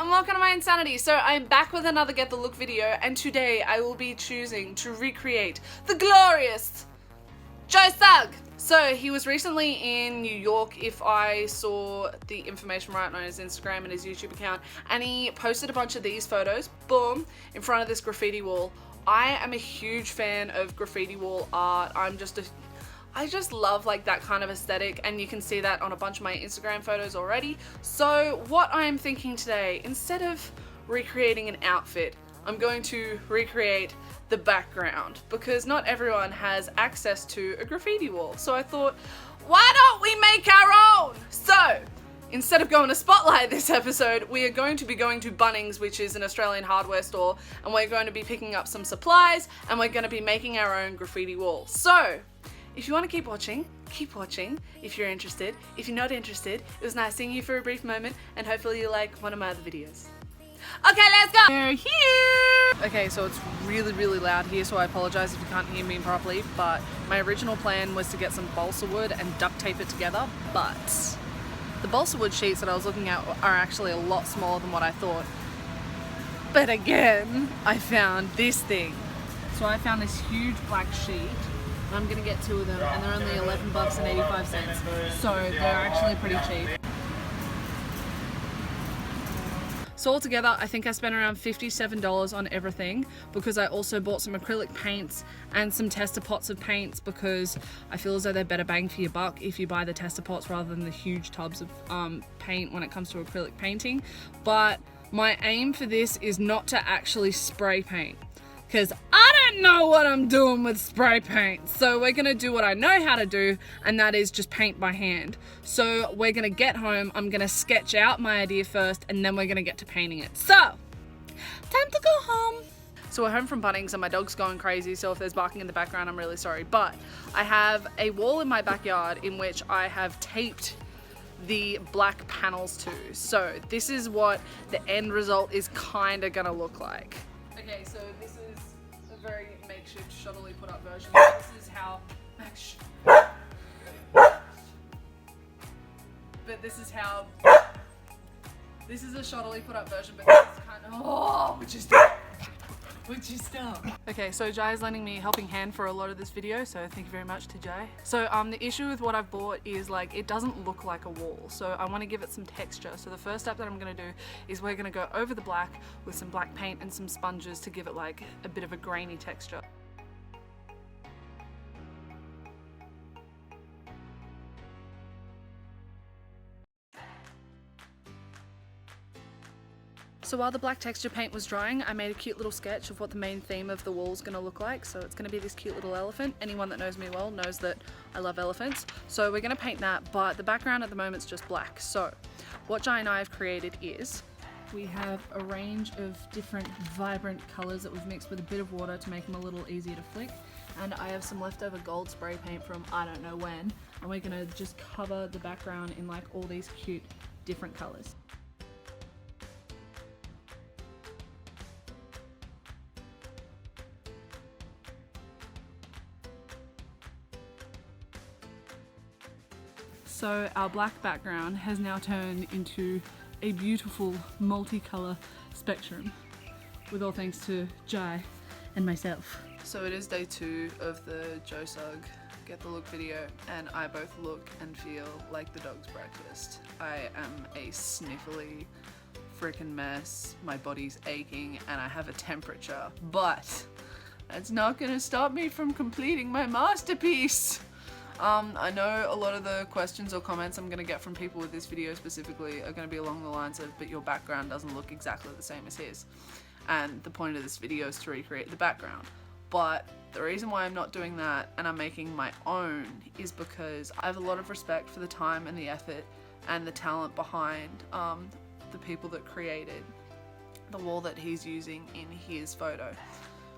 and welcome to my insanity. So I'm back with another Get the Look video, and today I will be choosing to recreate the glorious Joe Suggs. So he was recently in New York, if I saw the information right, on his Instagram and his YouTube account, and he posted a bunch of these photos, boom, in front of this graffiti wall. I am a huge fan of graffiti wall art. I just love like that kind of aesthetic, and you can see that on a bunch of my Instagram photos already. So what I'm thinking today, instead of recreating an outfit, I'm going to recreate the background, because not everyone has access to a graffiti wall. So I thought, why don't we make our own? So instead of going to Spotlight this episode, we are going to be going to Bunnings, which is an Australian hardware store, and we're going to be picking up some supplies, and we're going to be making our own graffiti wall. So if you want to keep watching, keep watching if you're interested. If you're not interested, it was nice seeing you for a brief moment, and hopefully you like one of my other videos. Okay, let's go! We're here! Okay, so it's really loud here, so I apologize if you can't hear me properly, but my original plan was to get some balsa wood and duct tape it together, but the balsa wood sheets that I was looking at are actually a lot smaller than what I thought. But again, I found this thing. So I found this huge black sheet. I'm gonna get 2 of them, and they're only 11 bucks and 85 cents. So they're actually pretty cheap. So altogether, I think I spent around $57 on everything, because I also bought some acrylic paints and some tester pots of paints, because I feel as though they're better bang for your buck if you buy the tester pots rather than the huge tubs of paint when it comes to acrylic painting. But my aim for this is not to actually spray paint, because I don't know what I'm doing with spray paint. So we're gonna do what I know how to do, and that is just paint by hand. So we're gonna get home, I'm gonna sketch out my idea first, and then we're gonna get to painting it. So, time to go home. So we're home from Bunnings, and my dog's going crazy, so if there's barking in the background, I'm really sorry. But I have a wall in my backyard in which I have taped the black panels to. So this is what the end result is kinda gonna look like. Okay, so this is a very makeshift, shoddily put up version. This is how, this is a shoddily put up version, but this is kind of, would you stop? Okay, so Jai is lending me a helping hand for a lot of this video, so thank you very much to Jai. So the issue with what I've bought is like, it doesn't look like a wall, so I want to give it some texture. So the first step that I'm going to do is we're going to go over the black with some black paint and some sponges to give it like a bit of a grainy texture. So while the black texture paint was drying, I made a cute little sketch of what the main theme of the wall is going to look like. So it's going to be this cute little elephant. Anyone that knows me well knows that I love elephants. So we're going to paint that, but the background at the moment is just black. So what Jai and I have created is, we have a range of different vibrant colours that we've mixed with a bit of water to make them a little easier to flick. And I have some leftover gold spray paint from I don't know when. And we're going to just cover the background in like all these cute different colours. So our black background has now turned into a beautiful multicolour spectrum, with all thanks to Jai and myself. So it is day 2 of the Joe Suggs Get the Look video, and I both look and feel like the dog's breakfast. I am a sniffly freaking mess, my body's aching, and I have a temperature, but that's not gonna stop me from completing my masterpiece. I know a lot of the questions or comments I'm going to get from people with this video specifically are going to be along the lines of, but your background doesn't look exactly the same as his. And the point of this video is to recreate the background. But the reason why I'm not doing that and I'm making my own is because I have a lot of respect for the time and the effort and the talent behind the people that created the wall that he's using in his photo.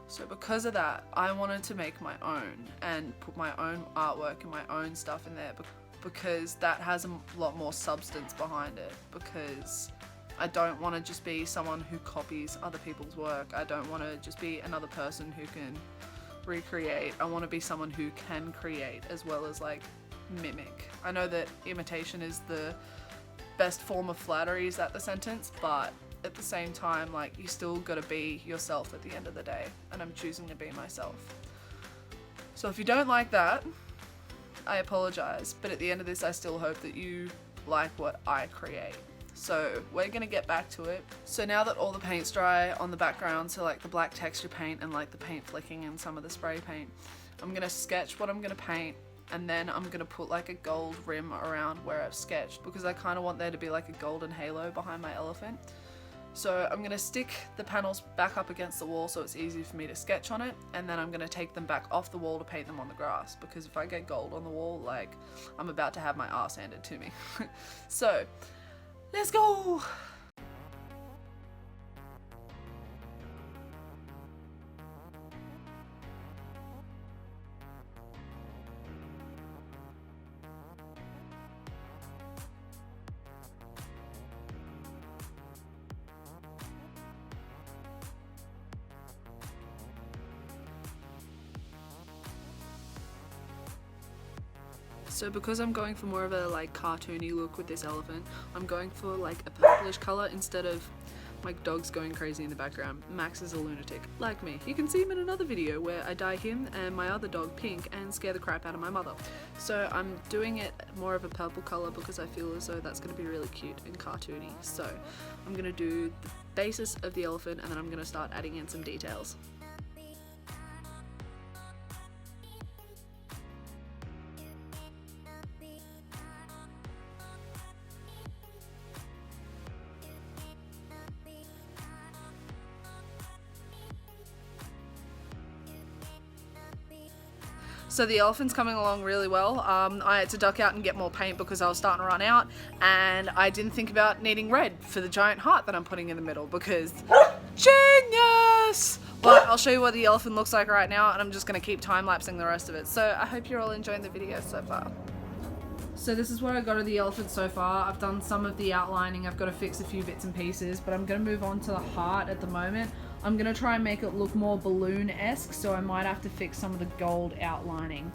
So because of that, I wanted to make my own and put my own artwork and my own stuff in there, because that has a lot more substance behind it, because I don't want to just be someone who copies other people's work. I don't want to just be another person who can recreate. I want to be someone who can create as well as like mimic. I know that imitation is the best form of flattery, is that the sentence? But at the same time, like, you still gotta be yourself at the end of the day, and I'm choosing to be myself. So if you don't like that, I apologize, but at the end of this I still hope that you like what I create. So we're gonna get back to it. So now that all the paint's dry on the background, so like the black texture paint and like the paint flicking and some of the spray paint, I'm gonna sketch what I'm gonna paint, and then I'm gonna put like a gold rim around where I've sketched, because I kind of want there to be like a golden halo behind my elephant. So I'm gonna stick the panels back up against the wall so it's easy for me to sketch on it, and then I'm gonna take them back off the wall to paint them on the grass, because if I get gold on the wall, like, I'm about to have my ass handed to me. So let's go! So because I'm going for more of a like cartoony look with this elephant, I'm going for like a purplish color instead of my dog's going crazy in the background. Max is a lunatic, like me. You can see him in another video where I dye him and my other dog pink and scare the crap out of my mother. So I'm doing it more of a purple color because I feel as though that's going to be really cute and cartoony. So I'm going to do the basis of the elephant, and then I'm going to start adding in some details. So the elephant's coming along really well. I had to duck out and get more paint because I was starting to run out, and I didn't think about needing red for the giant heart that I'm putting in the middle because genius! But I'll show you what the elephant looks like right now, and I'm just going to keep time-lapsing the rest of it. So I hope you're all enjoying the video so far. So this is what I got of the elephant so far. I've done some of the outlining, I've got to fix a few bits and pieces, but I'm going to move on to the heart at the moment. I'm going to try and make it look more balloon-esque, so I might have to fix some of the gold outlining.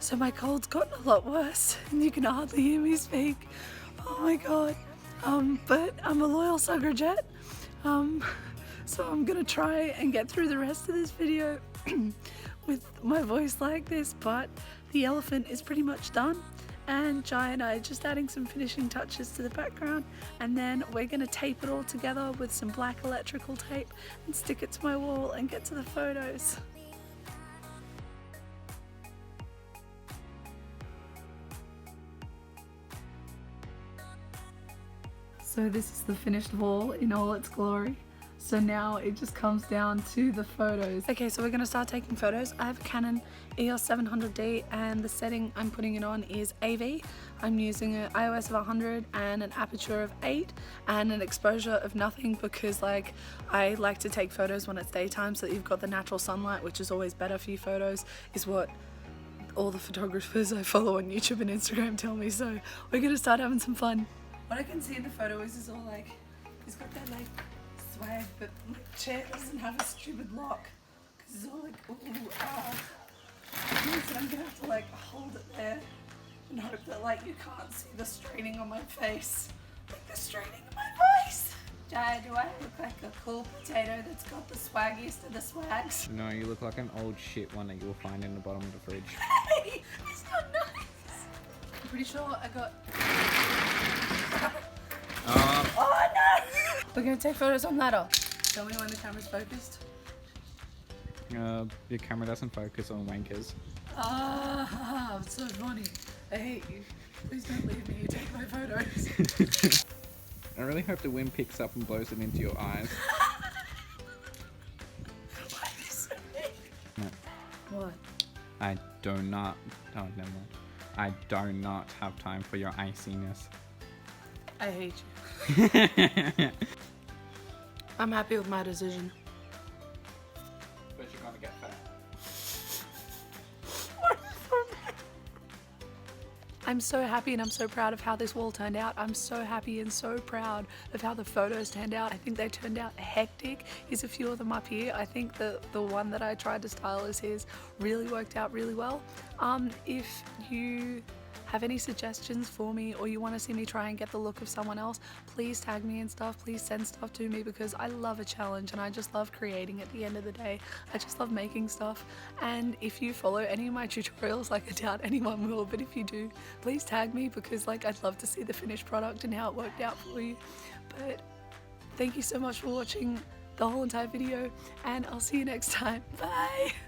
So my cold's gotten a lot worse, and you can hardly hear me speak. Oh my god. But I'm a loyal suffragette. So I'm gonna try and get through the rest of this video with my voice like this, but the elephant is pretty much done, and Jai and I are just adding some finishing touches to the background, and then we're gonna tape it all together with some black electrical tape and stick it to my wall and get to the photos. So this is the finished wall in all its glory. So now it just comes down to the photos. Okay, so we're gonna start taking photos. I have a Canon EOS 700D, and the setting I'm putting it on is AV. I'm using an ISO of 100 and an aperture of 8 and an exposure of nothing, because like I like to take photos when it's daytime so that you've got the natural sunlight, which is always better for your photos, is what all the photographers I follow on YouTube and Instagram tell me. So we're gonna start having some fun. What I can see in the photo is all like, he's got that like swag, but my chair doesn't have a stupid lock, because it's all like, ooh, ah. It means that I'm gonna have to like hold it there and hope that like you can't see the straining on my face, like the straining in my voice. Jai, do I look like a cool potato that's got the swaggiest of the swags? No, you look like an old shit one that you'll find in the bottom of the fridge. Hey, it's not nice. I'm pretty sure I got... Oh no! We're gonna take photos on ladder. Tell me when the camera's focused. Your camera doesn't focus on wankers. Ah, it's so funny. I hate you. Please don't leave me. You take my photos. I really hope the wind picks up and blows it into your eyes. Why are you so big? No. What? I do not. Oh, never mind. I do not have time for your iciness. I hate you. I'm happy with my decision. But you're gonna get fat. I'm so happy and I'm so proud of how this wall turned out. I'm so happy and so proud of how the photos turned out. I think they turned out hectic. Here's a few of them up here. I think the one that I tried to style as his really worked out really well. If you have any suggestions for me, or you want to see me try and get the look of someone else, please tag me and stuff. Please send stuff to me, because I love a challenge and I just love creating at the end of the day. I just love making stuff. And if you follow any of my tutorials, like I doubt anyone will, but if you do, please tag me, because like I'd love to see the finished product and how it worked out for you. But thank you so much for watching the whole entire video, and I'll see you next time. Bye!